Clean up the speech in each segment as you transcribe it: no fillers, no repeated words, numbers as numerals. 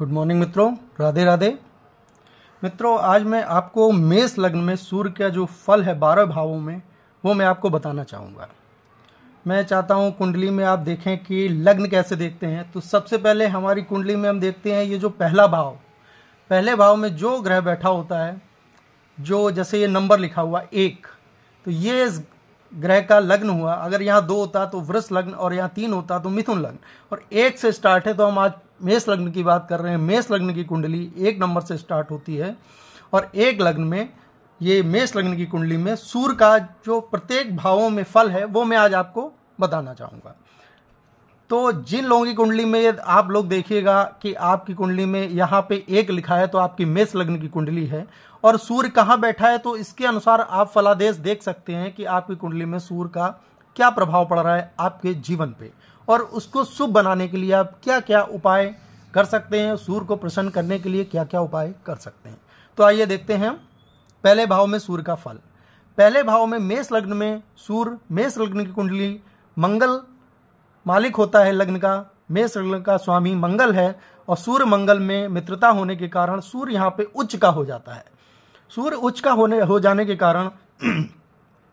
Good morning मित्रों, राधे राधे। मित्रों, आज मैं आपको मेष लग्न में सूर्य का जो फल है 12 भावों में वो मैं आपको बताना चाहूँगा। मैं चाहता हूँ कुंडली में आप देखें कि लग्न कैसे देखते हैं। तो सबसे पहले हमारी कुंडली में हम देखते हैं ये जो पहला भाव, पहले भाव में जो ग्रह बैठा होता है, जो जैसे ये नंबर लिखा हुआ 1, तो ये ग्रह का लग्न हुआ। अगर यहाँ 2 होता तो वृष लग्न और यहाँ 3 होता तो मिथुन लग्न, और 1 से स्टार्ट है। तो हम आज मेष लग्न की बात कर रहे हैं। मेष लग्न की कुंडली 1 नंबर से स्टार्ट होती है और 1 लग्न में ये मेष लग्न की कुंडली में सूर्य का जो प्रत्येक भावों में फल है वो मैं आज आपको बताना चाहूँगा। तो जिन लोगों की कुंडली में आप लोग देखिएगा कि आपकी कुंडली में यहाँ पे 1 लिखा है तो आपकी मेष लग्न की कुंडली है, और सूर्य कहाँ बैठा है तो इसके अनुसार आप फलादेश देख सकते हैं कि आपकी कुंडली में सूर्य का क्या प्रभाव पड़ रहा है आपके जीवन पे, और उसको शुभ बनाने के लिए आप क्या क्या उपाय कर सकते हैं, सूर्य को प्रसन्न करने के लिए क्या क्या उपाय कर सकते हैं। तो आइए देखते हैं पहले भाव में सूर्य का फल। पहले भाव में मेष लग्न में सूर्य, मेष लग्न की कुंडली मंगल मालिक होता है लग्न का, मेष लग्न का स्वामी मंगल है, और सूर्य मंगल में मित्रता होने के कारण सूर्य यहाँ पे उच्च का हो जाता है। सूर्य उच्च का हो जाने के कारण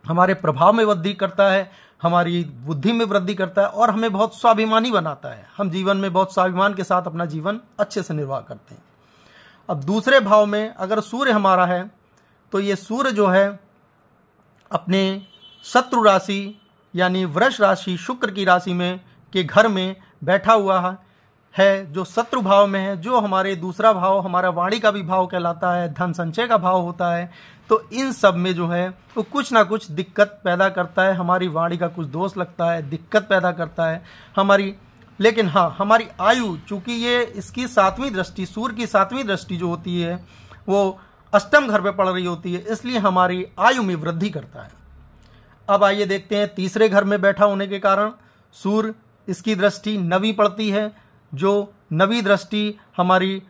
हमारे प्रभाव में वृद्धि करता है, हमारी बुद्धि में वृद्धि करता है, और हमें बहुत स्वाभिमानी बनाता है। हम जीवन में बहुत स्वाभिमान के साथ अपना जीवन अच्छे से निर्वाह करते हैं। अब दूसरे भाव में अगर सूर्य हमारा है तो ये सूर्य जो है अपने शत्रु राशि यानी वृष राशि, शुक्र की राशि में के घर में बैठा हुआ है, जो शत्रु भाव में है, जो हमारे दूसरा भाव हमारा वाणी का भी भाव कहलाता है, धन संचय का भाव होता है। तो इन सब में जो है वो कुछ ना कुछ दिक्कत पैदा करता है, हमारी वाणी का कुछ दोष लगता है, दिक्कत पैदा करता है हमारी। लेकिन हाँ, हमारी आयु, चूंकि ये इसकी 7वीं दृष्टि, सूर्य की 7वीं दृष्टि जो होती है वो अष्टम घर पे पड़ रही होती है, इसलिए हमारी आयु में वृद्धि करता है। अब आइए देखते हैं तीसरे घर में बैठा होने के कारण सूर्य, इसकी दृष्टि 9वीं पड़ती है, जो 9वीं दृष्टि हमारी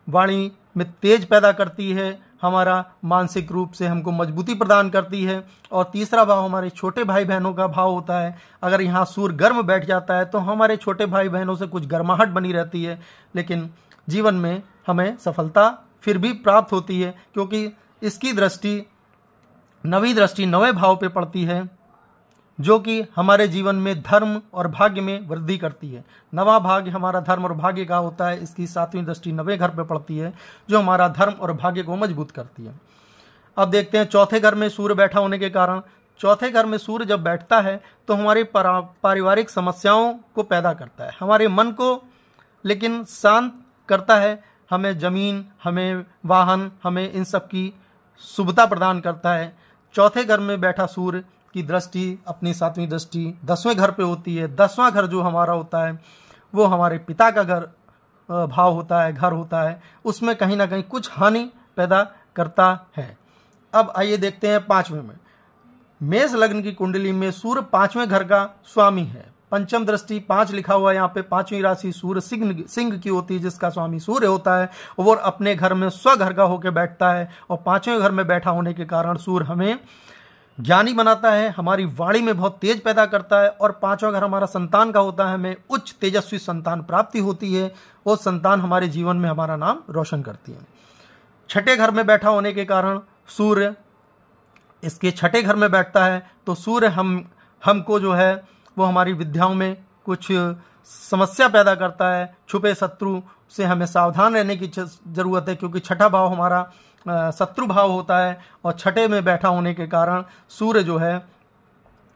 वाणी में तेज पैदा करती है, हमारा मानसिक रूप से हमको मजबूती प्रदान करती है। और तीसरा भाव हमारे छोटे भाई बहनों का भाव होता है। अगर यहाँ सूर्य गर्म बैठ जाता है तो हमारे छोटे भाई बहनों से कुछ गर्माहट बनी रहती है, लेकिन जीवन में हमें सफलता फिर भी प्राप्त होती है, क्योंकि इसकी दृष्टि 9वीं दृष्टि 9वें भाव पे पड़ती है, जो कि हमारे जीवन में धर्म और भाग्य में वृद्धि करती है। 9वां भाग्य हमारा धर्म और भाग्य का होता है, इसकी 7वीं दृष्टि 9वें घर पे पड़ती है, जो हमारा धर्म और भाग्य को मजबूत करती है। अब देखते हैं चौथे घर में सूर्य बैठा होने के कारण, चौथे घर में सूर्य जब बैठता है तो हमारी पारिवारिक समस्याओं को पैदा करता है, हमारे मन को लेकिन शांत करता है, हमें जमीन, हमें वाहन, हमें इन सब की शुभता प्रदान करता है। चौथे घर में बैठा सूर्य की दृष्टि अपनी 7वीं दृष्टि 10वें घर पे होती है। 10वां घर जो हमारा होता है वो हमारे पिता का घर भाव होता है, घर होता है, उसमें कहीं ना कहीं कुछ हानि पैदा करता है। अब आइए देखते हैं 5वें में। मेष लग्न की कुंडली में सूर्य 5वें घर का स्वामी है। पंचम दृष्टि 5 लिखा हुआ है यहाँ पे। 5वीं राशि सूर्य सिंह की होती है, जिसका स्वामी सूर्य होता है, वो अपने घर में स्वघर का होकर बैठता है, और 5वें घर में बैठा होने के कारण सूर्य हमें ज्ञानी बनाता है, हमारी वाणी में बहुत तेज पैदा करता है, और 5वां घर हमारा संतान का होता है, हमें उच्च तेजस्वी संतान प्राप्ति होती है, वो संतान हमारे जीवन में हमारा नाम रोशन करती है। 6ठे घर में बैठा होने के कारण सूर्य इसके 6ठे घर में बैठता है, तो सूर्य हमको जो है वो हमारी विद्याओं में कुछ समस्या पैदा करता है, छुपे शत्रु से हमें सावधान रहने की जरूरत है, क्योंकि 6ठा भाव हमारा शत्रु भाव होता है, और 6ठे में बैठा होने के कारण सूर्य जो है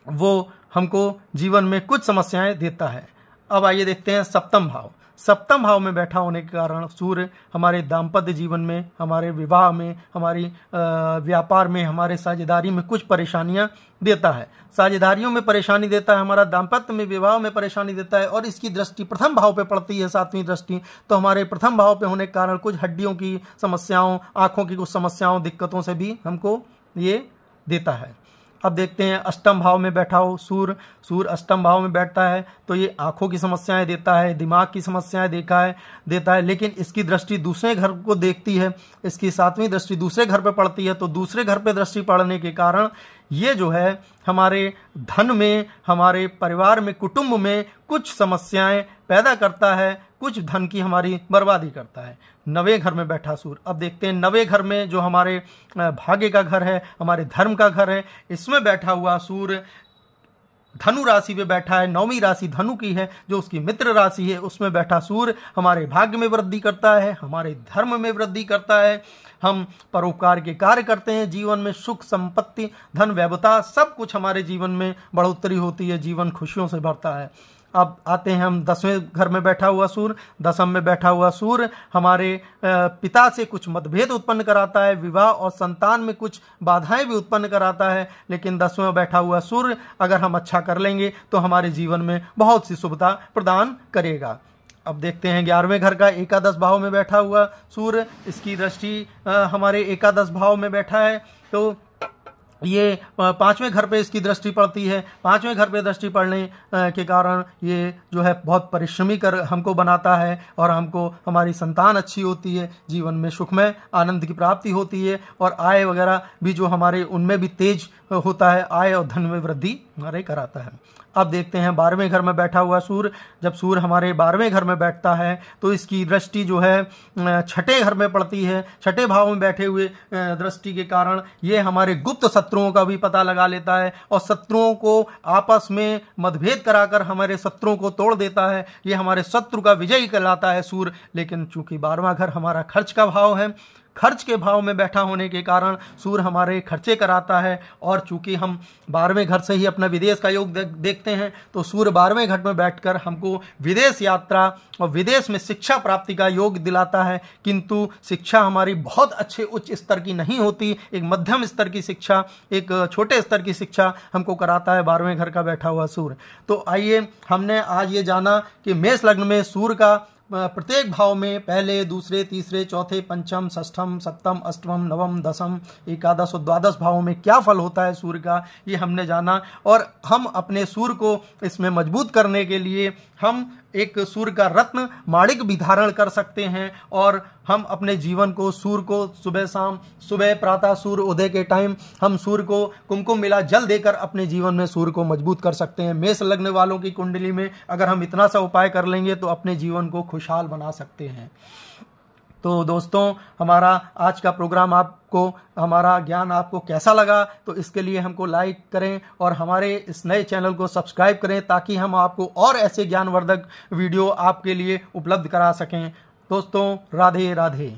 वो हमको जीवन में कुछ समस्याएं देता है। अब आइए देखते हैं सप्तम भाव। सप्तम भाव में बैठा होने के कारण सूर्य हमारे दाम्पत्य जीवन में, हमारे विवाह में, हमारी व्यापार में, हमारे साझेदारी में कुछ परेशानियां देता है। साझेदारियों में परेशानी देता है, हमारा दाम्पत्य में, विवाह में परेशानी देता है, और इसकी दृष्टि प्रथम भाव पे पड़ती है, 7वीं दृष्टि। तो हमारे प्रथम भाव पे होने के कारण कुछ हड्डियों की समस्याओं, आंखों की कुछ समस्याओं, दिक्कतों से भी हमको ये देता है। अब देखते हैं अष्टम भाव में बैठा हो सूर्य। सूर्य अष्टम भाव में बैठता है तो ये आंखों की समस्याएं देता है, दिमाग की समस्याएं देता है, लेकिन इसकी दृष्टि दूसरे घर को देखती है, इसकी 7वीं दृष्टि दूसरे घर पे पड़ती है, तो दूसरे घर पे दृष्टि पड़ने के कारण ये जो है हमारे धन में, हमारे परिवार में, कुटुंब में कुछ समस्याएं पैदा करता है, कुछ धन की हमारी बर्बादी करता है। नवे घर में बैठा सूर्य, अब देखते हैं नवे घर में जो हमारे भाग्य का घर है, हमारे धर्म का घर है, इसमें बैठा हुआ सूर्य धनु राशि में बैठा है। नौवीं राशि धनु की है जो उसकी मित्र राशि है, उसमें बैठा सूर्य हमारे भाग्य में वृद्धि करता है, हमारे धर्म में वृद्धि करता है। हम परोपकार के कार्य करते हैं, जीवन में सुख संपत्ति धन वैभवता सब कुछ हमारे जीवन में बढ़ोतरी होती है, जीवन खुशियों से भरता है। अब आते हैं हम 10वें घर में बैठा हुआ सूर्य। 10वीं में बैठा हुआ सूर्य हमारे पिता से कुछ मतभेद उत्पन्न कराता है, विवाह और संतान में कुछ बाधाएं भी उत्पन्न कराता है। लेकिन 10वें में बैठा हुआ सूर्य अगर हम अच्छा कर लेंगे तो हमारे जीवन में बहुत सी सुविधा प्रदान करेगा। अब देखते हैं 11वें घर का एकादश भाव में बैठा हुआ सूर्य, इसकी दृष्टि हमारे एकादश भाव में बैठा है, तो ये 5वें घर पे इसकी दृष्टि पड़ती है। 5वें घर पे दृष्टि पड़ने के कारण ये जो है बहुत परिश्रमी कर हमको बनाता है और हमको हमारी संतान अच्छी होती है, जीवन में सुखमय आनंद की प्राप्ति होती है और आय वगैरह भी जो हमारे उनमें भी तेज होता है, आय और धन में वृद्धि हमारे कराता है। अब देखते हैं 12वें घर में बैठा हुआ सूर्य। जब सूर्य हमारे 12वें घर में बैठता है तो इसकी दृष्टि जो है 6ठे घर में पड़ती है। 6ठे भाव में बैठे हुए दृष्टि के कारण ये हमारे गुप्त शत्रुओं का भी पता लगा लेता है और शत्रुओं को आपस में मतभेद कराकर हमारे शत्रुओं को तोड़ देता है। ये हमारे शत्रु का विजयी कहलाता है सूर्य। लेकिन चूंकि 12वां घर हमारा खर्च का भाव है, खर्च के भाव में बैठा होने के कारण सूर्य हमारे खर्चे कराता है और चूंकि हम 12वें घर से ही अपना विदेश का योग देखते हैं तो सूर्य 12वें घर में बैठकर हमको विदेश यात्रा और विदेश में शिक्षा प्राप्ति का योग दिलाता है। किंतु शिक्षा हमारी बहुत अच्छे उच्च स्तर की नहीं होती, एक मध्यम स्तर की शिक्षा, एक छोटे स्तर की शिक्षा हमको कराता है 12वें घर का बैठा हुआ सूर्य। तो आइए, हमने आज ये जाना कि मेष लग्न में सूर्य का प्रत्येक भाव में पहले, दूसरे, तीसरे, चौथे, पंचम, षष्ठम, सप्तम, अष्टम, नवम, दसम, एकादश और द्वादश भावों में क्या फल होता है सूर्य का, ये हमने जाना। और हम अपने सूर्य को इसमें मजबूत करने के लिए हम एक सूर्य का रत्न माणिक भी धारण कर सकते हैं और हम अपने जीवन को सूर्य को सुबह शाम, सुबह प्रातः सूर्य उदय के टाइम हम सूर्य को कुमकुम मिला जल देकर अपने जीवन में सूर्य को मजबूत कर सकते हैं। मेष लग्न वालों की कुंडली में अगर हम इतना सा उपाय कर लेंगे तो अपने जीवन को खुशहाल बना सकते हैं। तो दोस्तों, हमारा आज का प्रोग्राम आपको, हमारा ज्ञान आपको कैसा लगा, तो इसके लिए हमको लाइक करें और हमारे इस नए चैनल को सब्सक्राइब करें ताकि हम आपको और ऐसे ज्ञानवर्धक वीडियो आपके लिए उपलब्ध करा सकें। दोस्तों, राधे राधे।